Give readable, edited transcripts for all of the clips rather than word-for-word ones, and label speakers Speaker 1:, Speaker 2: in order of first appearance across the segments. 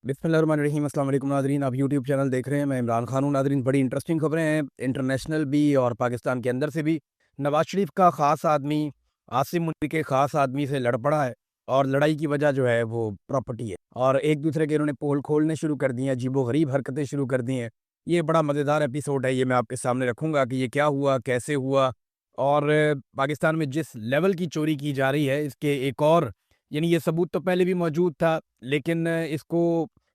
Speaker 1: बिस्मिल्लाहिर्रहमानिर्रहीम। अस्सलाम वालेकुम नाज़रीन, आप यूट्यूब चैनल देख रहे हैं। मैं इमरान खान हूँ। नाज़रीन, बड़ी इंटरेस्टिंग खबरें हैं, इंटरनेशनल भी और पाकिस्तान के अंदर से भी। नवाज शरीफ का ख़ास आदमी आसिम मुनीर के ख़ास आदमी से लड़ पड़ा है और लड़ाई की वजह जो है वो प्रॉपर्टी है और एक दूसरे के इन्होंने पोल खोलने शुरू कर दिए हैं, अजीबो-गरीब हरकतें शुरू कर दी हैं। ये बड़ा मज़ेदार एपिसोड है, ये मैं आपके सामने रखूँगा कि ये क्या हुआ, कैसे हुआ और पाकिस्तान में जिस लेवल की चोरी की जा रही है, इसके एक और यानी ये सबूत तो पहले भी मौजूद था, लेकिन इसको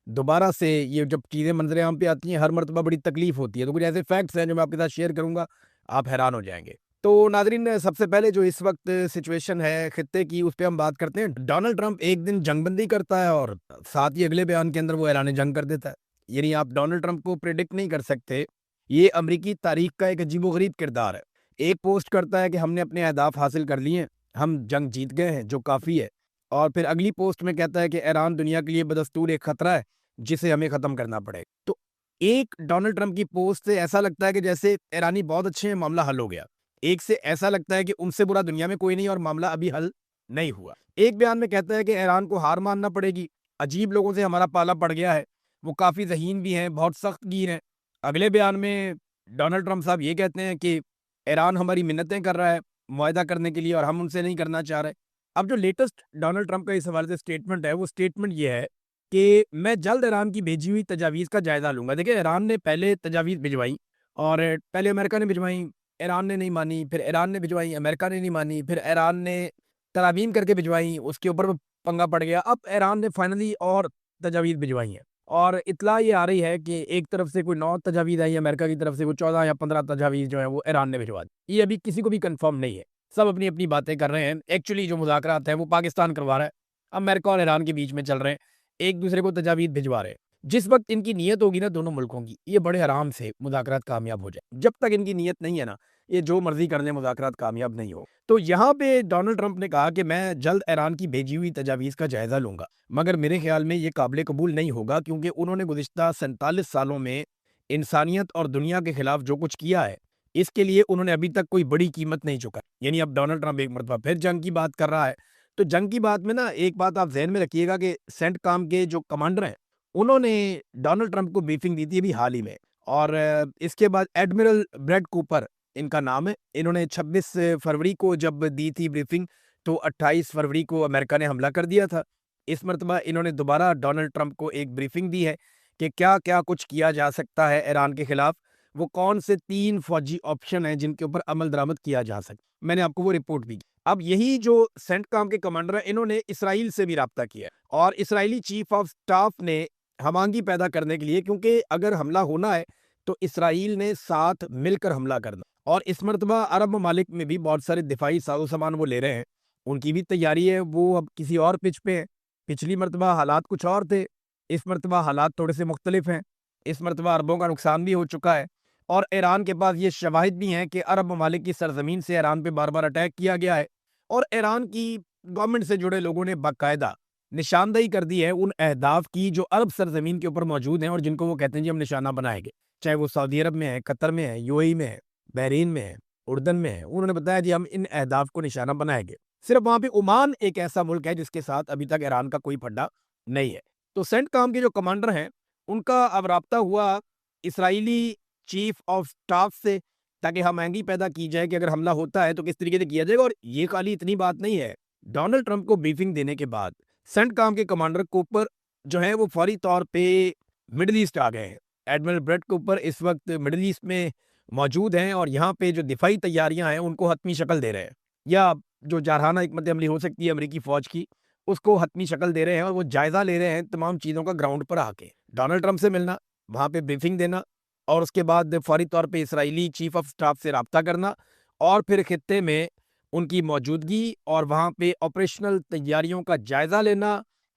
Speaker 1: दोबारा से ये जब चीज़ें मंज़र-ए-आम पे आती हैं, हर मर्तबा बड़ी तकलीफ़ होती है। तो कुछ ऐसे फैक्ट्स हैं जो मैं आपके साथ शेयर करूँगा, आप हैरान हो जाएँगे। तो नाज़रीन, सबसे पहले जो इस वक़्त सिचुएशन है ख़ित्ते की, उस पे हम बात करते हैं। डोनाल्ड ट्रंप एक दिन जंगबंदी करता है और साथ ही अगले बयान के अंदर वो ऐलान-ए-जंग कर देता है। यानी आप डोनाल्ड ट्रंप को प्रेडिक्ट नहीं कर सकते। ये अमरीकी तारीख़ का एक अजीबो-गरीब किरदार है। एक पोस्ट करता है कि हमने अपने अहदाफ हासिल कर लिए हैं, हम जंग जीत गए हैं, जो काफ़ी है। और फिर अगली पोस्ट में कहता है कि ईरान दुनिया के लिए बदस्तूर एक खतरा है, जिसे हमें ख़त्म करना पड़ेगा। तो एक डोनाल्ड ट्रंप की पोस्ट से ऐसा लगता है कि जैसे ईरानी बहुत अच्छे हैं, मामला हल हो गया। एक से ऐसा लगता है कि उनसे बुरा दुनिया में कोई नहीं और मामला अभी हल नहीं हुआ। एक बयान में कहता है कि ईरान को हार मानना पड़ेगी, अजीब लोगों से हमारा पाला पड़ गया है, वो काफ़ी ज़हीन भी हैं, बहुत सख्तगीर हैं। अगले बयान में डोनाल्ड ट्रंप साहब ये कहते हैं कि ईरान हमारी मिन्नतें कर रहा है मुआहदा करने के लिए और हम उनसे नहीं करना चाह रहे। अब जो लेटेस्ट डोनाल्ड ट्रंप का इस हवाले से स्टेटमेंट है, वो स्टेटमेंट ये है कि मैं जल्द ईरान की भेजी हुई तजावीज़ का जायज़ा लूँगा। देखिए, ईरान ने पहले तजावीज़ भिजवाई और पहले अमेरिका ने भिजवाई, ईरान ने नहीं मानी, फिर ईरान ने भिजवाई, अमेरिका ने नहीं मानी, फिर ईरान ने तरामीम करके भिजवाई, उसके ऊपर पंगा पड़ गया। अब ईरान ने फाइनली और तजावीज़ भिजवाई हैं और इत्तला ये आ रही है कि एक तरफ से कोई 9 तजावीज़ आई है, अमेरिका की तरफ से वो 14 या 15 तजावीज़ जो हैं वो ईरान ने भिजवा दी। ये अभी किसी को भी कन्फर्म नहीं है। सब अपनी-अपनी बातें कर रहे हैं। एक्चुअली जो मुज़ाकरात हैं वो पाकिस्तान करवा रहा है। अमेरिका और ईरान के बीच में चल रहे हैं। एक दूसरे को तजावीज़ भिजवा रहे हैं। जिस वक़्त इनकी नीयत होगी ना दोनों मुल्कों की, ये बड़े आराम से मुज़ाकरात कामयाब हो जाए। जब तक इनकी नीयत नहीं है ना, ये जो मर्ज़ी कर लें, मुज़ाकरात कामयाब नहीं हो। तो यहाँ पे डोनाल्ड ट्रंप ने कहा कि मैं जल्द ईरान की भेजी हुई तजावीज़ का जायज़ा लूँगा। मगर मेरे ख़्याल में ये काबिल कबूल नहीं होगा, क्योंकि उन्होंने गुज़िश्ता 47 सालों में इंसानियत और दुनिया के ख़िलाफ़ जो कुछ किया है, इसके लिए उन्होंने अभी तक कोई बड़ी कीमत नहीं चुकाई। यानी अब डोनाल्ड ट्रंप एक मर्तबा फिर जंग की बात कर रहा है। तो जंग की बात में ना एक बात आप ज़हन में रखिएगा कि सेंटकॉम के जो कमांडर हैं, उन्होंने डोनाल्ड ट्रंप को ब्रीफिंग दी थी अभी हाल ही में। और इसके बाद एडमिरल ब्रैड कूपर इनका नाम है। इन्होंने 26 फरवरी को जब दी थी ब्रीफिंग, तो 28 फरवरी को अमेरिका ने हमला कर दिया था। इस मर्तबा इन्होंने दोबारा डोनाल्ड ट्रंप को एक ब्रीफिंग दी है कि क्या-क्या कुछ किया जा सकता है ईरान के खिलाफ। वो कौन से 3 फौजी ऑप्शन हैं जिनके ऊपर अमल दरामद किया जा सकता। मैंने आपको वो रिपोर्ट भी की। अब यही जो सेंटकॉम के कमांडर हैं, इन्होंने इसराइल से भी राब्ता किया है और इसराइली चीफ ऑफ स्टाफ ने हमांगी पैदा करने के लिए, क्योंकि अगर हमला होना है तो इसराइल ने साथ मिलकर हमला करना। और इस मर्तबा अरब ममालिक में भी बहुत सारे दिफाई साजो-सामान वो ले रहे हैं। उनकी भी तैयारी है, वो अब किसी और पिच पे है। पिछली मर्तबा हालात कुछ और थे, इस मर्तबा हालात थोड़े से मुख्तलिफ हैं। इस मर्तबा अरबों का नुकसान भी हो चुका है और ईरान के पास ये शवाहिद भी हैं कि अरब ममालिक की सरजमीन से ईरान पे बार-बार अटैक किया गया है और ईरान की गवर्नमेंट से जुड़े लोगों ने बाकायदा निशानदेही कर दी है उन अहदाफ की जो अरब सरजमीन के ऊपर मौजूद हैं और जिनको वो कहते हैं जी हम निशाना बनाएँगे। चाहे वो सऊदी अरब में है, कतर में है, यूएई में है, बहरीन में है, उर्दन में है। उन्होंने बताया जी हम इन अहदाफ को निशाना बनाएँगे। सिर्फ वहाँ पे ओमान एक ऐसा मुल्क है जिसके साथ अभी तक ईरान का कोई फड्डा नहीं है। तो सेंटकॉम के जो कमांडर हैं, उनका अब राब्ता हुआ इसराइली चीफ ऑफ स्टाफ से, ताकि हमायंगी पैदा की जाए कि अगर हमला होता है तो किस तरीके से किया जाएगा। और ये खाली इतनी बात नहीं है, डोनाल्ड ट्रंप को ब्रीफिंग देने के बाद सेंटकॉम के कमांडर कूपर जो हैं वो फौरी तौर पे मिडल ईस्ट आ गए हैं। एडमिरल ब्रेट कूपर इस वक्त मिडल ईस्ट में मौजूद हैं और यहाँ पे जो दिफाई तैयारियां हैं उनको हतमी शक्ल दे रहे हैं, या जो जारहाना हिकमत अमली हो सकती है अमरीकी फौज की, उसको हतमी शक्ल दे रहे हैं और वो जायजा ले रहे हैं तमाम चीज़ों का ग्राउंड पर आके। डोनाल्ड ट्रंप से मिलना, वहाँ पे ब्रीफिंग देना और उसके बाद फौरी तौर पे इसराइली चीफ ऑफ स्टाफ से राब्ता करना और फिर खित्ते में उनकी मौजूदगी और वहाँ पे ऑपरेशनल तैयारियों का जायजा लेना।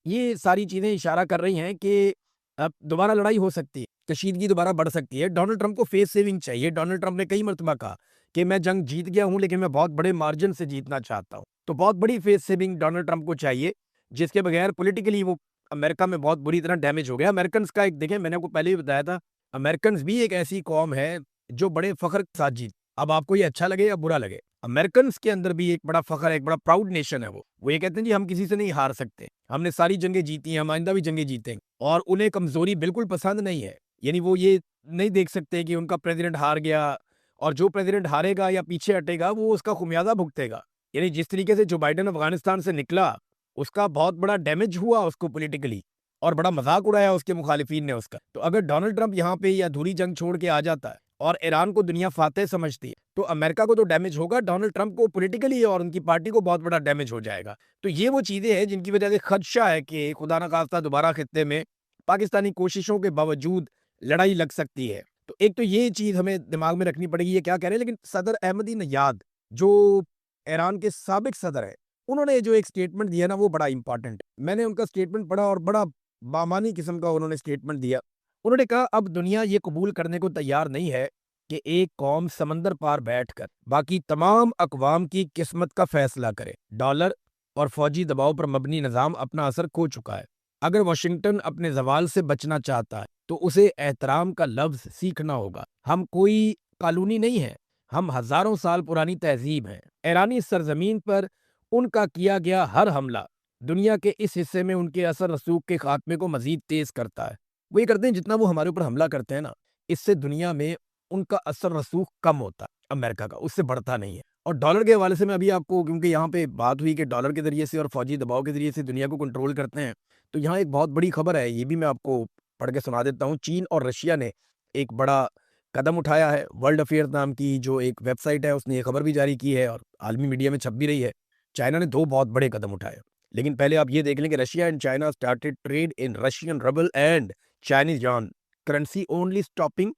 Speaker 1: ये सारी चीज़ें इशारा कर रही हैं कि अब दोबारा लड़ाई हो सकती है, कशीदगी दोबारा बढ़ सकती है। डोनाल्ड ट्रंप को फेस सेविंग चाहिए। डोनाल्ड ट्रंप ने कई मर्तबा कहा कि मैं जंग जीत गया हूँ, लेकिन मैं बहुत बड़े मार्जिन से जीतना चाहता हूँ। तो बहुत बड़ी फेस सेविंग डोनाल्ड ट्रंप को चाहिए, जिसके बगैर पॉलिटिकली वो अमेरिका में बहुत बुरी तरह डैमेज हो गया। अमेरिकन्स का एक देखें, मैंने आपको पहले भी बताया था, अमेरिकन्स भी एक ऐसी कौम है जो बड़े फ़ख्र के साथ जीत। अब आपको ये अच्छा लगे या बुरा लगे, अमेरिकन्स के अंदर भी एक बड़ा फ़ख्र है, एक बड़ा प्राउड नेशन है वो ये कहते हैं जी हम किसी से नहीं हार सकते, हमने सारी जंगें जीती हैं, हम आइंदा भी जंगें जीतेंगे। और उन्हें कमज़ोरी बिल्कुल पसंद नहीं है, यानी वो ये नहीं देख सकते कि उनका प्रेसिडेंट हार गया और जो प्रेसिडेंट हारेगा या पीछे हटेगा वो उसका खुमियाजा भुगतेगा। यानी जिस तरीके से जो बाइडेन अफगानिस्तान से निकला, उसका बहुत बड़ा डैमेज हुआ उसको पॉलिटिकली, और बड़ा मजाक उड़ाया उसके मुखालिफिन ने उसका। तो अगर डोनाल्ड ट्रंप यहाँ पे ये अधूरी जंग छोड़ के आ जाता है और ईरान को दुनिया फातेह समझती है, तो अमेरिका को तो डैमेज होगा, डोनाल्ड ट्रंप को पॉलिटिकली और उनकी पार्टी को बहुत बड़ा डैमेज हो जाएगा। तो ये वो चीज़ें हैं जिनकी वजह से खदशा है कि खुदा न खास्ता दोबारा खित्ते में पाकिस्तानी कोशिशों के बावजूद लड़ाई लग सकती है। तो एक तो ये चीज़ हमें दिमाग में रखनी पड़ेगी, ये क्या कह रहे हैं। लेकिन सदर अहमदी नयाद जो ईरान के साबिक सदर है, उन्होंने जो एक स्टेटमेंट दिया ना वो बड़ा इंपॉर्टेंट है। मैंने उनका स्टेटमेंट पढ़ा और बड़ा बामानी किस्म का उन्होंने स्टेटमेंट दिया। उन्होंने कहा अब दुनिया ये कबूल करने को तैयार नहीं है कि एक कौम समंदर पार बैठकर बाकी तमाम अकवाम की किस्मत का फैसला करे। डॉलर और फौजी दबाव पर मबनी निज़ाम अपना असर खो चुका है। अगर वाशिंगटन अपने जवाल से बचना चाहता है तो उसे एहतराम का लफ्ज सीखना होगा। हम कोई कानूनी नहीं है, हम हजारों साल पुरानी तहजीब हैं। ईरानी सरजमीन पर उनका किया गया हर हमला दुनिया के इस हिस्से में उनके असर रसूख के खात्मे को मजीद तेज करता है। वो ये करते हैं जितना वो हमारे ऊपर हमला करते हैं ना, इससे दुनिया में उनका असर रसूख कम होता है, अमेरिका का उससे बढ़ता नहीं है। और डॉलर के हवाले से मैं अभी आपको, क्योंकि यहाँ पे बात हुई कि डॉलर के जरिए से और फौजी दबाव के जरिए से दुनिया को कंट्रोल करते हैं, तो यहाँ एक बहुत बड़ी खबर है, ये भी मैं आपको पढ़ के सुना देता हूँ। चीन और रशिया ने एक बड़ा कदम उठाया है। वर्ल्ड अफेयर नाम की जो एक वेबसाइट है उसने ये खबर भी जारी की है और आलमी मीडिया में छप भी रही है। चाइना ने दो बहुत बड़े कदम उठाए, लेकिन पहले आप ये देख लें कि Russia and China started trade in Russian rouble and Chinese yuan currency only stopping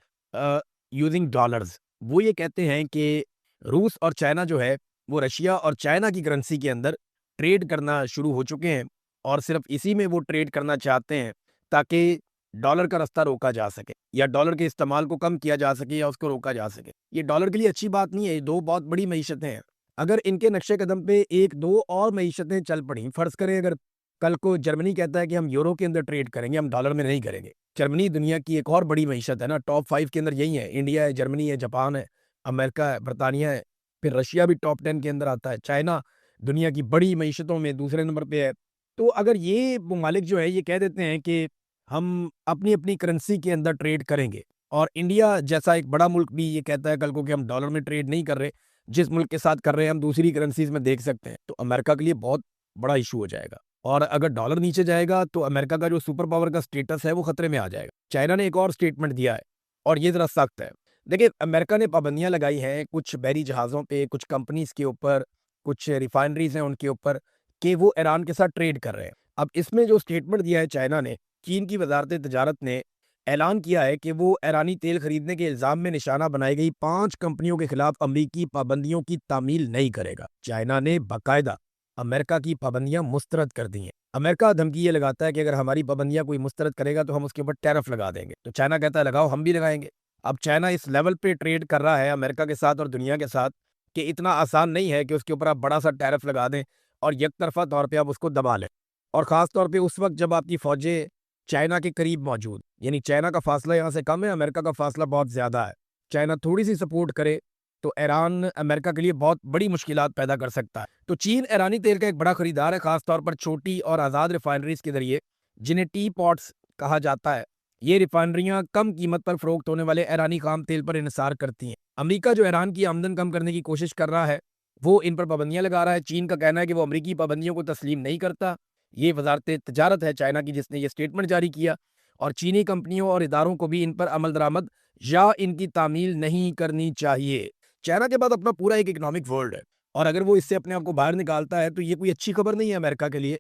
Speaker 1: using dollars. वो ये कहते हैं कि रूस और चाइना जो है वो रशिया और चाइना की करेंसी के अंदर ट्रेड करना शुरू हो चुके हैं और सिर्फ इसी में वो ट्रेड करना चाहते हैं ताकि डॉलर का रास्ता रोका जा सके या डॉलर के इस्तेमाल को कम किया जा सके या उसको रोका जा सके। ये डॉलर के लिए अच्छी बात नहीं है, ये दो बहुत बड़ी मईशतें हैं। अगर इनके नक्शे कदम पे एक दो और मईशतें चल पड़ी, फर्ज करें अगर कल को जर्मनी कहता है कि हम यूरो के अंदर ट्रेड करेंगे, हम डॉलर में नहीं करेंगे। जर्मनी दुनिया की एक और बड़ी मईशत है ना, टॉप 5 के अंदर यही है। इंडिया है, जर्मनी है, जापान है, अमेरिका है, बरतानिया है, फिर रशिया भी टॉप 10 के अंदर आता है। चाइना दुनिया की बड़ी मईशतों में दूसरे नंबर पे है। तो अगर ये ममालिक जो है ये कह देते हैं कि हम अपनी अपनी करेंसी के अंदर ट्रेड करेंगे और इंडिया जैसा एक बड़ा मुल्क भी ये कहता है कल को कि हम डॉलर में ट्रेड नहीं कर रहे, जिस मुल्क के साथ कर रहे हैं हम दूसरी करेंसीज में देख सकते हैं, तो अमेरिका के लिए बहुत बड़ा इशू हो जाएगा। और अगर डॉलर नीचे जाएगा तो अमेरिका का जो सुपर पावर का स्टेटस है वो खतरे में आ जाएगा। चाइना ने एक और स्टेटमेंट दिया है और ये जरा सख्त है। देखिए, अमेरिका ने पाबंदियां लगाई हैं कुछ बहरी जहाज़ों पे, कुछ कंपनीज के ऊपर, कुछ रिफाइनरीज हैं उनके ऊपर कि वो ईरान के साथ ट्रेड कर रहे हैं। अब इसमें जो स्टेटमेंट दिया है चाइना ने, चीन की वजारत तजारत ने ऐलान किया है कि वो ईरानी तेल खरीदने के इल्ज़ाम में निशाना बनाई गई 5 कंपनियों के खिलाफ अमरीकी पाबंदियों की तामील नहीं करेगा। चाइना ने बाकायदा अमेरिका की पाबंदियां मुस्तरद कर दी हैं। अमेरिका धमकी ये लगाता है कि अगर हमारी पाबंदियां कोई मुस्तरद करेगा तो हम उसके ऊपर टैरिफ लगा देंगे। तो चाइना कहता है लगाओ, हम भी लगाएंगे। अब चाइना इस लेवल पे ट्रेड कर रहा है अमेरिका के साथ और दुनिया के साथ कि इतना आसान नहीं है कि उसके ऊपर आप बड़ा सा टैरिफ लगा दें और यकतरफा तौर पे आप उसको दबा लें। और ख़ास तौर पे उस वक्त जब आपकी फ़ौजें चाइना के करीब मौजूद, यानी चाइना का फासला यहाँ से कम है, अमेरिका का फासला बहुत ज़्यादा है। चाइना थोड़ी सी सपोर्ट करे तो ईरान अमेरिका के लिए बहुत बड़ी मुश्किलात पैदा कर सकता है। तो चीन ईरानी तेल का एक बड़ा खरीदार है, खास तौर पर छोटी और आज़ाद रिफाइनरीज के जरिए, जिन्हें टी पॉट्स कहा जाता है। ये रिफाइनरियां कम कीमत पर फरोख्त होने वाले ईरानी खाम तेल पर इन्हिसार करती हैं। अमेरिका जो ईरान की आमदन कम करने की कोशिश कर रहा है, वो इन पर पाबंदियां लगा रहा है। चीन का कहना है कि वो अमरीकी पाबंदियों को तस्लीम नहीं करता। ये वजारत तजारत है चाइना की जिसने ये स्टेटमेंट जारी किया, और चीनी कंपनियों और इदारों को भी इन पर अमल दरामद या इनकी तामील नहीं करनी चाहिए। चाइना के बाद अपना पूरा एक इकोनॉमिक वर्ल्ड है और अगर वो इससे अपने आप को बाहर निकालता है तो ये कोई अच्छी खबर नहीं है अमेरिका के लिए।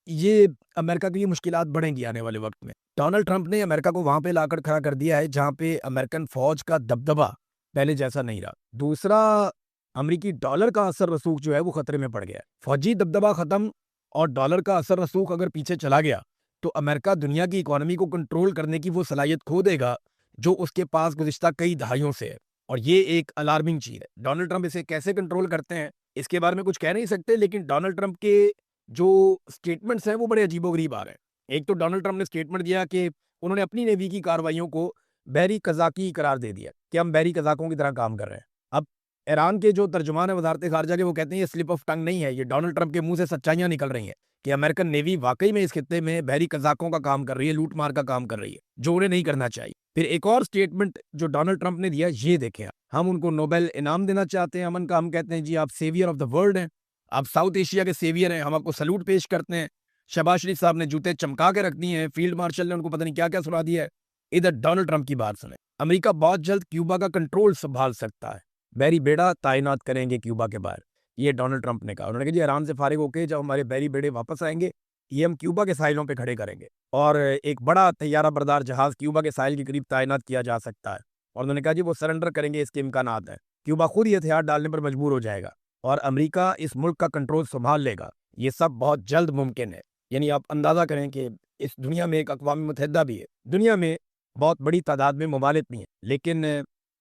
Speaker 1: ये अमेरिका के लिए मुश्किलात बढ़ेंगी आने वाले वक्त में। डोनाल्ड ट्रंप ने अमेरिका को वहां पे लाकर खड़ा कर दिया है जहां पे अमेरिकन फौज का दबदबा पहले जैसा नहीं रहा। दूसरा, अमेरिकी डॉलर का असर रसूख जो है वो खतरे में पड़ गया है। फौजी दबदबा खत्म और डॉलर का असर रसूख अगर पीछे चला गया तो अमेरिका दुनिया की इकोनॉमी को कंट्रोल करने की वो सलाहियत खो देगा जो उसके पास गुज़िश्ता कई दहाइयों से है। और ये एक अलार्मिंग चीज़ है। डोनाल्ड ट्रंप इसे कैसे कंट्रोल करते हैं इसके बारे में कुछ कह नहीं सकते, लेकिन डोनाल्ड ट्रंप के जो स्टेटमेंट्स हैं वो बड़े अजीबोगरीब आ रहे हैं। एक तो डोनाल्ड ट्रंप ने स्टेटमेंट दिया कि उन्होंने अपनी नेवी की कार्रवाइयों को बहरी कज़ाकी करार दे दिया कि हम बहरी कज़ाकों की तरह काम कर रहे हैं। अब ایران کے جو ترجمان ہے وزارت خارجہ کے، وہ کہتے ہیں یہ سلپ آف ٹنگ نہیں ہے، یہ ڈونلڈ ٹرمپ کے منہ سے سچائیاں نکل رہی ہیں کہ امریکن نیوی واقعی میں اس خطے میں بحری قزاقوں کا کام کر رہی ہے، لوٹ مار کا کام کر رہی ہے، جو انہیں نہیں کرنا چاہیے۔ پھر ایک اور سٹیٹمنٹ جو ڈونلڈ ٹرمپ نے دیا، یہ دیکھیں، ہم ان کو نوبل انعام دینا چاہتے ہیں امن کا، ہم کہتے ہیں جی آپ سیویئر آف دا ورلڈ ہیں، آپ ساؤتھ ایشیا کے سیویئر ہیں، ہم آپ کو سلوٹ پیش کرتے ہیں۔ شہباز شریف صاحب نے جوتے چمکا کے رکھ دیے ہیں، فیلڈ مارشل نے ان کو پتہ نہیں کیا کیا سنا دیا ہے۔ ادھر ڈونلڈ ٹرمپ کی بات سنیں، امریکہ بہت جلد کیوبا کا کنٹرول سنبھال سکتا ہے، بحری بیڑا تعینات کریں گے کیوبا کے باہر، یہ ڈونلڈ ٹرمپ نے کہا۔ انہوں نے کہا جی ایران سے فارغ ہو کے جب ہمارے بحری بیڑے واپس آئیں گے، یہ ہم کیوبا کے ساحلوں پہ کھڑے کریں گے، اور ایک بڑا طیارہ بردار جہاز کیوبا کے ساحل کے قریب تعینات کیا جا سکتا ہے۔ اور انہوں نے کہا جی وہ سرنڈر کریں گے، اس کے امکانات ہیں، کیوبا خود یہ ہتھیار ڈالنے پر مجبور ہو جائے گا اور امریکہ اس ملک کا کنٹرول سنبھال لے گا، یہ سب بہت جلد ممکن ہے۔ یعنی آپ اندازہ کریں کہ اس دنیا میں ایک اقوام متحدہ بھی ہے، دنیا میں بہت بڑی تعداد میں ممالک بھی ہیں، لیکن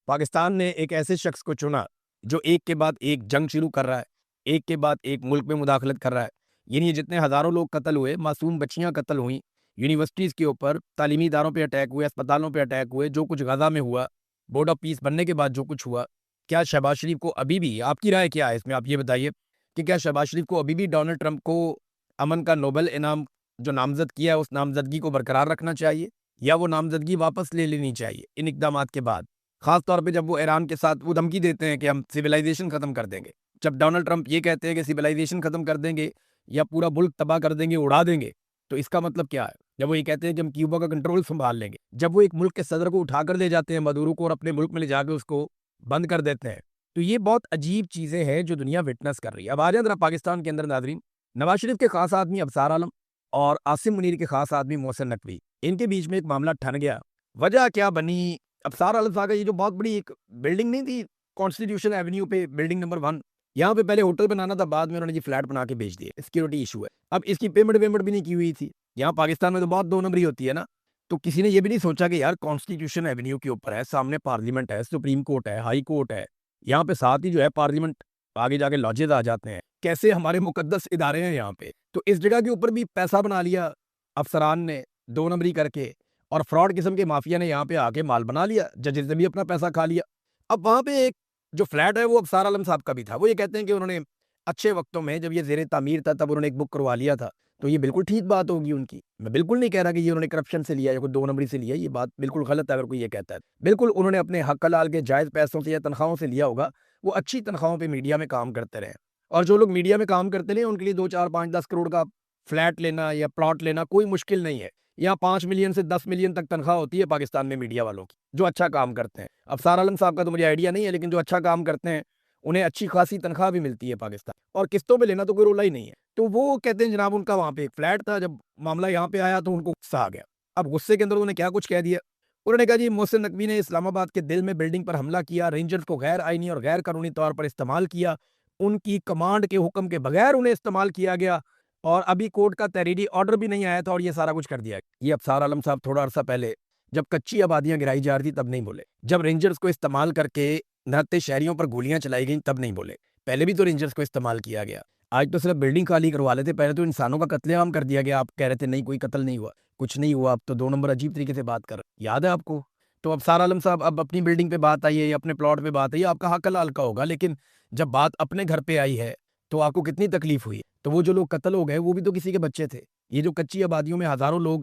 Speaker 1: پاکستان نے ایک ایسے شخص کو چنا جو ایک کے بعد ایک جنگ شروع کر رہا ہے، ایک کے بعد ایک ملک میں مداخلت کر رہا ہے۔ یعنی جتنے ہزاروں لوگ قتل ہوئے، معصوم بچیاں قتل ہوئیں، یونیورسٹیز کے اوپر، تعلیمی اداروں پہ اٹیک ہوئے، اسپتالوں پہ اٹیک ہوئے، جو کچھ غزہ میں ہوا، بورڈ آف پیس بننے کے بعد جو کچھ ہوا، کیا شہباز شریف کو ابھی بھی، آپ کی رائے کیا ہے اس میں، آپ یہ بتائیے کہ کیا شہباز شریف کو ابھی بھی ڈونلڈ ٹرمپ کو امن کا نوبل انعام جو نامزد کیا ہے اس نامزدگی کو برقرار رکھنا چاہیے، یا وہ نامزدگی واپس لے لینی چاہیے ان اقدامات کے بعد؟ خاص طور پہ جب وہ ایران کے ساتھ وہ دھمکی دیتے ہیں کہ ہم سویلائزیشن ختم کر دیں گے، جب ڈونلڈ ٹرمپ یہ کہتے ہیں کہ سویلائزیشن ختم کر دیں گے یا پورا ملک تباہ کر دیں گے، اڑا دیں گے، تو اس کا مطلب کیا ہے؟ جب وہ یہ کہتے ہیں کہ ہم کیوبا کا کنٹرول سنبھال لیں گے، جب وہ ایک ملک کے صدر کو اٹھا کر لے جاتے ہیں مدورو کو اور اپنے ملک میں لے جا کے اس کو بند کر دیتے ہیں، تو یہ بہت عجیب چیزیں ہیں جو دنیا وٹنس کر رہی ہے۔ اب آ جائیں ذرا پاکستان کے اندر ناظرین، نواز شریف کے خاص آدمی ابصار عالم اور عاصم منیر کے خاص آدمی محسن نقوی، ان کے بیچ میں ایک معاملہ ٹھن گیا۔ وجہ کیا بنی؟ ابصار عالم صاحب کا یہ جو بہت بڑی ایک بلڈنگ نہیں تھی کانسٹیٹیوشن ایونیو پہ، بلڈنگ نمبر 1، یہاں پہ پہلے ہوٹل بنانا تھا، بعد میں انہوں نے جی فلیٹ بنا کے بیچ دیے، سیکیورٹی ایشو ہے۔ اب اس کی پیمنٹ بھی نہیں کی ہوئی تھی، یہاں پاکستان میں تو بہت دو نمبری ہوتی ہے نا، تو کسی نے یہ بھی نہیں سوچا کہ یار کانسٹیٹیوشن ایونیو کے اوپر ہے، سامنے پارلیمنٹ ہے، سپریم کورٹ ہے، ہائی کورٹ ہے، یہاں پہ ساتھ ہی جو ہے پارلیمنٹ، آگے جا کے لاجز آ جاتے ہیں، کیسے ہمارے مقدس ادارے ہیں یہاں پہ، تو اس جگہ کے اوپر بھی پیسہ بنا لیا افسران نے دو نمبری کر کے، اور فراڈ قسم کے مافیا نے یہاں پہ آ کے مال بنا لیا، ججز نے بھی اپنا پیسہ کھا لیا۔ اب وہاں پہ ایک جو فلیٹ ہے وہ ابصار عالم صاحب کا بھی تھا، وہ یہ کہتے ہیں کہ انہوں نے اچھے وقتوں میں جب یہ زیر تعمیر تھا تب انہوں نے ایک بک کروا لیا تھا، تو یہ بالکل ٹھیک بات ہوگی ان کی، میں بالکل نہیں کہہ رہا کہ یہ انہوں نے کرپشن سے لیا یا کوئی دو نمبری سے لیا، یہ بات بالکل غلط ہے اگر کوئی یہ کہتا ہے، بالکل انہوں نے اپنے حق حلال کے جائز پیسوں سے یا تنخواہوں سے لیا ہوگا، وہ اچھی تنخواہوں پہ میڈیا میں کام کرتے رہے، اور جو لوگ میڈیا میں کام کرتے رہے ان کے لیے 2 4 5 10 کروڑ کا فلیٹ لینا یا پلاٹ لینا کوئی مشکل نہیں ہے، یہاں 5 ملین سے 10 ملین تک تنخواہ ہوتی ہے پاکستان میں میڈیا والوں کی جو اچھا کام کرتے ہیں۔ ابصار عالم صاحب کا تو مجھے آئیڈیا نہیں ہے، لیکن جو اچھا کام کرتے ہیں انہیں اچھی خاصی تنخواہ بھی ملتی ہے پاکستان، اور قسطوں پہ لینا تو کوئی رولا ہی نہیں ہے۔ تو وہ کہتے ہیں جناب ان کا وہاں پہ ایک فلیٹ تھا، جب معاملہ یہاں پہ آیا تو ان کو غصہ آ گیا۔ اب غصے کے اندر انہوں نے کیا کچھ کہہ دیا، انہوں نے کہا جی محسن نقوی نے اسلام آباد کے دل میں بلڈنگ پر حملہ کیا، رینجرز کو غیر آئینی اور غیر قانونی طور پر استعمال کیا، ان کی کمانڈ کے حکم کے بغیر انہیں استعمال کیا گیا، اور ابھی کورٹ کا تحریری آرڈر بھی نہیں آیا تھا اور یہ سارا کچھ کر دیا گیا۔ یہ ابصار عالم صاحب تھوڑا عرصہ پہلے جب کچی آبادیاں گرائی جا رہی تھی تب نہیں بولے، جب رینجرز کو استعمال کر کے نہتے شہریوں پر گولیاں چلائی گئیں تب نہیں بولے، پہلے بھی تو رینجرز کو استعمال کیا گیا۔ آج تو صرف بلڈنگ خالی کروا لیتے، پہلے تو انسانوں کا قتل عام کر دیا گیا، آپ کہہ رہے تھے نہیں کوئی قتل نہیں ہوا، کچھ نہیں ہوا، اب تو 2 نمبر عجیب طریقے سے بات کر رہے، یاد ہے آپ کو؟ تو ابصار عالم صاحب اب اپنی بلڈنگ پہ بات آئی ہے یا اپنے پلاٹ پہ بات آئی ہے، آپ کا حق حلال کا ہوگا، لیکن جب بات اپنے گھر پہ آئی ہے تو آپ کو کتنی تکلیف ہوئی؟ تو وہ جو لوگ قتل ہو گئے وہ بھی تو کسی کے بچے تھے، یہ جو کچی آبادیوں میں ہزاروں لوگ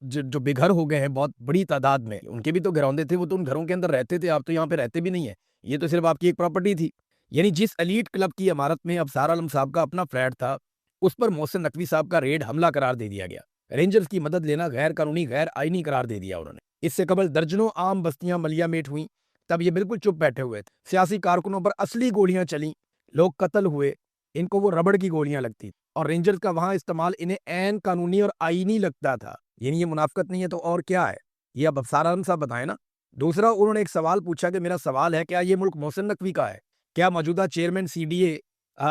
Speaker 1: جو بے گھر ہو گئے ہیں بہت بڑی تعداد میں، ان کے بھی تو گھروندے تھے، وہ تو ان گھروں کے اندر رہتے تھے، آپ تو یہاں پہ رہتے بھی نہیں ہیں، یہ تو صرف آپ کی ایک پراپرٹی تھی۔ یعنی جس ایلیٹ کلب کی عمارت میں ابصار عالم صاحب کا اپنا فلیٹ تھا اس پر محسن نقوی صاحب کا ریڈ حملہ قرار دے دیا گیا، رینجرز کی مدد لینا غیر قانونی غیر آئینی قرار دے دیا انہوں نے۔ اس سے قبل درجنوں عام بستیاں ملیا میٹ ہوئیں، تب یہ بالکل چپ بیٹھے ہوئے تھے، سیاسی کارکنوں پر اصلی گولیاں چلیں، لوگ قتل ہوئے، ان کو وہ ربڑ کی گولیاں لگتی تھی، اور رینجرز کا وہاں استعمال انہیں عین قانونی اور آئینی لگتا تھا۔ یعنی یہ منافقت نہیں ہے تو اور کیا ہے؟ یہ اب ابصار عالم صاحب بتائیں نا۔ دوسرا انہوں نے ایک سوال پوچھا کہ میرا سوال ہے کیا یہ ملک محسن نقوی کا ہے؟ کیا موجودہ چیئرمین سی ڈی اے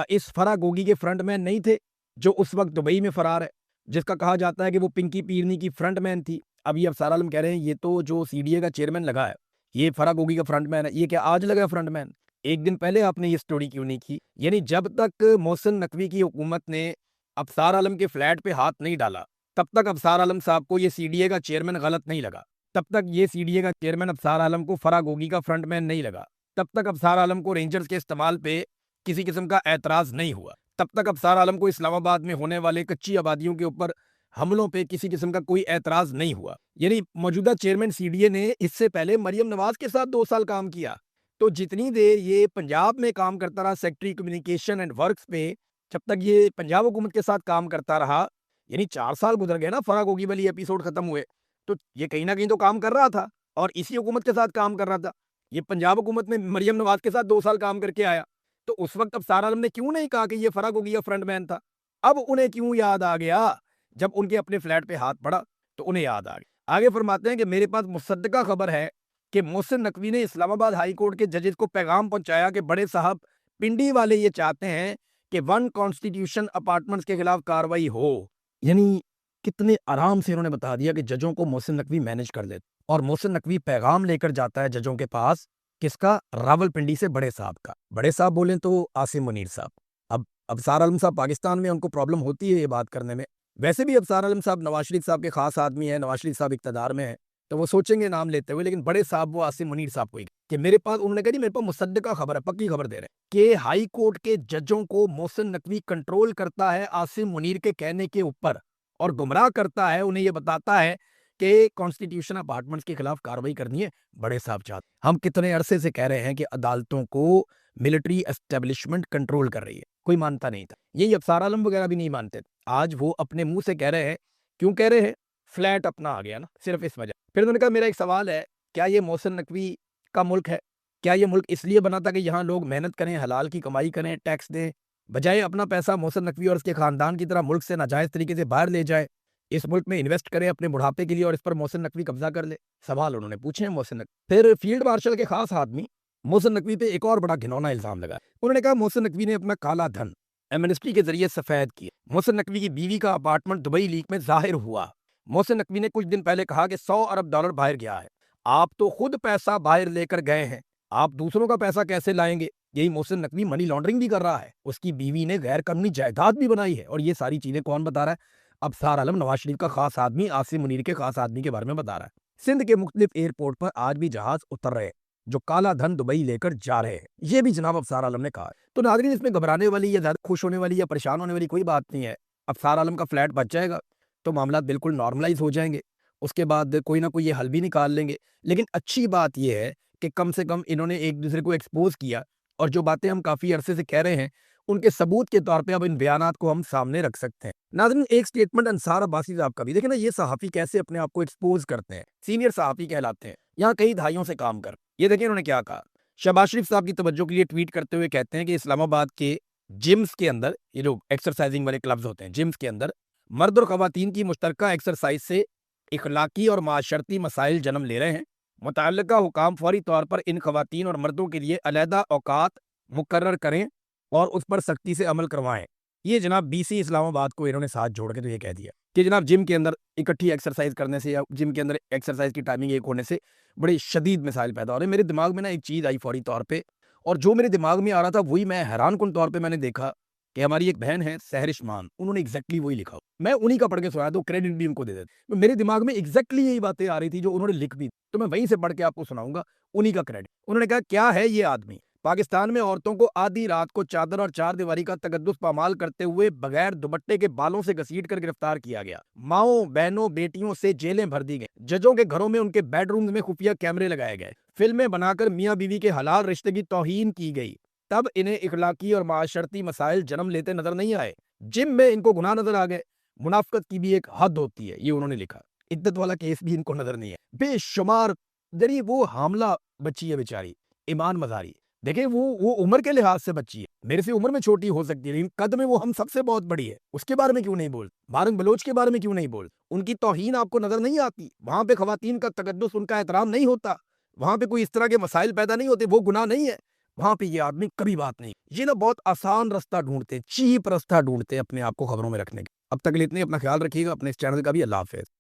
Speaker 1: اس فرا گوگی کے فرنٹ مین نہیں تھے جو اس وقت دبئی میں فرار ہے، جس کا کہا جاتا ہے کہ وہ پنکی پیرنی کی فرنٹ مین تھی؟ اب یہ ابصار عالم کہہ رہے ہیں یہ تو جو سی ڈی اے کا چیئرمین لگا ہے یہ فرا گوگی کا فرنٹ مین ہے، یہ کیا آج لگا فرنٹ مین؟ ایک دن پہلے آپ نے یہ سٹوری کیوں نہیں کی؟ یعنی جب تک محسن نقوی کی حکومت نے ابصار عالم کے فلیٹ پہ ہاتھ نہیں ڈالا تب تک ابصار عالم صاحب کو یہ سی ڈی اے کا چیئرمین غلط نہیں لگا، تب تک یہ سی ڈی اے کا چیئرمین ابصار عالم کو فرا گوگی کا فرنٹ مین نہیں لگا۔ तब तक अबसार आलम को रेंजर्स के इस्तेमाल पे किसी किस्म का एतराज़ नहीं हुआ। तब तक अबसार आलम को इस्लामाबाद में होने वाले कच्ची आबादियों के ऊपर हमलों पे किसी किस्म का कोई एतराज़ नहीं हुआ। यानी मौजूदा चेयरमैन सीडीए ने इससे पहले मरियम नवाज के साथ 2 साल काम किया। तो जितनी देर ये पंजाब में काम करता रहा सेक्रेटरी कम्युनिकेशन एंड वर्क्स पे, जब तक ये पंजाब हुकूमत के साथ काम करता रहा, यानी 4 साल गुजर गए ना, फराग होगी वाली एपिसोड खत्म हुए, तो ये कहीं ना कहीं तो काम कर रहा था और इसी हुकूमत के साथ काम कर रहा था। ये पंजाब हुकूमत में मरियम नवाज के साथ 2 साल काम करके आया, तो उस वक्त अबसार आलम ने क्यों नहीं कहा कि ये फराग होगी या फ्रंटमैन था? अब उन्हें क्यों याद आ गया? जब उनके अपने फ्लैट पे हाथ पड़ा तो उन्हें याद आ गया। आगे फरमाते हैं कि मेरे पास मुसद्दका खबर है कि मोहसिन नकवी ने इस्लामाबाद हाई कोर्ट के जजेस को पैगाम पहुंचाया कि बड़े साहब, पिंडी वाले ये चाहते हैं कि 1 कॉन्स्टिट्यूशन अपार्टमेंट्स के खिलाफ कार्रवाई हो। यानी कितने आराम से उन्होंने बता दिया कि जजों को मोहसिन नकवी मैनेज कर ले, और मोहसिन नकवी पैगाम लेकर जाता है जजों के पास, किसका? रावलपिंडी से बड़े साहब का। बड़े साहब बोलें तो आसिम मुनीर साहब। अब अबसार आलम साहब पाकिस्तान में, उनको प्रॉब्लम होती है ये बात करने में। वैसे भी अबसार आलम साहब नवाज शरीफ साहब के खास आदमी है, नवाज शरीफ साहब इक़्तिदार में है तो वो सोचेंगे नाम लेते हुए, लेकिन बड़े साहब वो आसिम मुनीर साहब को ही कि मेरे पास, उन्होंने कहा जी मेरे पास मुसद्दका खबर है, पक्की खबर दे रहे हैं कि हाई कोर्ट के जजों को मोहसिन नकवी कंट्रोल करता है आसिम मुनीर के कहने के ऊपर, और गुमराह करता है, उन्हें ये बताता है कि कॉन्स्टिट्यूशन अपार्टमेंट्स के खिलाफ कार्रवाई करनी है। बड़े साहब चाहते, हम कितने अरसे से कह रहे हैं कि अदालतों को मिलिट्री एस्टेब्लिशमेंट कंट्रोल कर रही है, कोई मानता नहीं था। यही अबसार आलम वगैरह भी नहीं मानते थे। आज वो अपने मुंह से कह रहे हैं। क्यों कह रहे हैं? फ्लैट अपना आ गया ना, सिर्फ इस वजह। फिर उन्होंने कहा मेरा एक सवाल है, क्या ये मोहसिन नकवी का मुल्क है? क्या ये मुल्क इसलिए बना था कि यहाँ लोग मेहनत करें, हलाल की कमाई करें, टैक्स दें, बजाय अपना पैसा मोहसिन नकवी और उसके खानदान की तरह मुल्क से नाजायज तरीके से बाहर ले जाए, इस मुल्क में इन्वेस्ट करें अपने बुढ़ापे के लिए और इस पर मोहसिन नकवी कब्जा कर ले? सवाल उन्होंने पूछे हैं मोहसिन नकवी। फिर फील्ड मार्शल के खास आदमी मोहसिन नकवी पे एक और बड़ा घिनौना इल्जाम लगा। उन्होंने कहा मोहसिन नकवी ने अपना काला धन एमनेस्टी के जरिए सफेद किया। मोहसिन नकवी की बीवी का अपार्टमेंट दुबई लीक में जाहिर हुआ। मोहसिन नकवी ने कुछ दिन पहले कहा कि 100 अरब डॉलर बाहर गया है। आप तो खुद पैसा बाहर लेकर गए हैं, आप दूसरों का पैसा कैसे लाएंगे? यही मोहसिन नकवी मनी लॉन्ड्रिंग भी कर रहा है, उसकी बीवी ने गैर कानूनी जायदाद भी बनाई है। और ये सारी चीजें कौन बता रहा है? अबसार आलम, नवाज शरीफ का खास आदमी, आसिम मुनीर के खास आदमी के बारे में बता रहा है। सिंध के मुख्तलिफ एयरपोर्ट पर आज भी जहाज उतर रहे हैं जो काला धन दुबई लेकर जा रहे हैं, ये भी जनाब अबसार आलम ने कहा है। तो नाज़रीन, इसमें घबराने वाली या ज्यादा खुश होने वाली या परेशान होने वाली कोई बात नहीं है। अबसार आलम का फ्लैट बच जाएगा तो मामला बिल्कुल नॉर्मलाइज हो जाएंगे, उसके बाद कोई ना कोई ये हल भी निकाल लेंगे। लेकिन अच्छी बात यह है कि कम से कम इन्होंने एक दूसरे को एक्सपोज किया, और जो बातें हम काफी अरसे से कह रहे हैं उनके सबूत के तौर पे अब इन बयानात को हम सामने रख सकते हैं। नाज़रीन, एक स्टेटमेंट अंसार अब्बासी साहब का भी देखें ना, ये सहाफ़ी कैसे अपने आप को एक्सपोज करते हैं, सीनियर सहाफ़ी कहलाते हैं, यहाँ कई दहाइयों से काम कर। ये देखिए इन्होंने क्या कहा। शहबाज शरीफ साहब की तवज्जो के लिए ट्वीट करते हुए कहते हैं कि इस्लामाबाद के जिम्स के अंदर, ये जो एक्सरसाइजिंग वाले क्लब्स होते हैं, जिम्स के अंदर मर्द और ख़वातीन की मुश्तरका एक्सरसाइज से इखलाकी और माशरती मसाइल जन्म ले रहे हैं। मुतअल्लिका हुकाम फौरी तौर पर इन ख़वातीन और मर्दों के लिए अलहदा औकात मुकर्रर करें और उस पर सख्ती से अमल करवाएं। ये जनाब बीसी इस्लामाबाद को इन्होंने साथ जोड़ के तो ये कह दिया कि जनाब जिम के अंदर इकट्ठी एक्सरसाइज करने से या जिम के अंदर एक्सरसाइज की टाइमिंग एक होने से बड़े शदीद मिसाइल पैदा हो रहे हैं। मेरे दिमाग में ना एक चीज़ आई फौरी तौर पे, और जो मेरे दिमाग में आ रहा था वही मैं हैरान कुन तौर पे मैंने देखा कि हमारी एक बहन है सहरिश मान, उन्होंने एग्जैक्टली वही लिखा। मैं उन्हीं का पढ़ के सुनाया तो क्रेडिट भी उनको दे देते। तो मेरे दिमाग में एग्जैक्टली यही बातें आ रही थी जो उन्होंने लिख दी, तो मैं वहीं से पढ़ के आपको सुनाऊंगा, उन्हीं का क्रेडिट। उन्होंने कहा क्या है ये आदमी, पाकिस्तान में औरतों को आधी रात को चादर और चार दीवारी का तकद्दुस पामाल करते हुए बगैर दुपट्टे के बालों से घसीट कर गिरफ्तार किया गया। माओं बहनों बेटियों से जेलें भर दी गई। जजों के घरों में उनके बेडरूम में खुफिया कैमरे लगाए गए। फिल्में बनाकर मियाँ बीवी के हलाल रिश्ते की तौहीन की गई। तब इन्हें इखलाकी और माशरती मसाइल जन्म लेते नजर नहीं आए। जिम में इनको गुनाह नजर आ गए। मुनाफकत की भी एक हद होती है, ये उन्होंने लिखा। इद्दत वाला केस भी इनको नजर नहीं है। बेशुमार जरिए वो हामला बच्ची है बेचारी, ईमान मजारी। देखिए वो उम्र के लिहाज से बच्ची है, मेरे से उम्र में छोटी हो सकती है, लेकिन कद में वो हम सबसे बहुत बड़ी है। उसके बारे में क्यों नहीं बोल? मारंग बलोच के बारे में क्यों नहीं बोल? उनकी तौहीन आपको नजर नहीं आती? वहां पे खवातीन का तकद्दुस, उनका एहतराम नहीं होता? वहां पे कोई इस तरह के मसाइल पैदा नहीं होते? वो गुनाह नहीं है? वहां पे ये आदमी कभी बात नहीं। ये ना बहुत आसान रास्ता ढूंढते, चीप रास्ता ढूंढते अपने आप को खबरों में रखने के। अब तक के लिए इतने, अपना ख्याल रखिएगा, अपने इस चैनल का भी। अल्लाह हाफिज।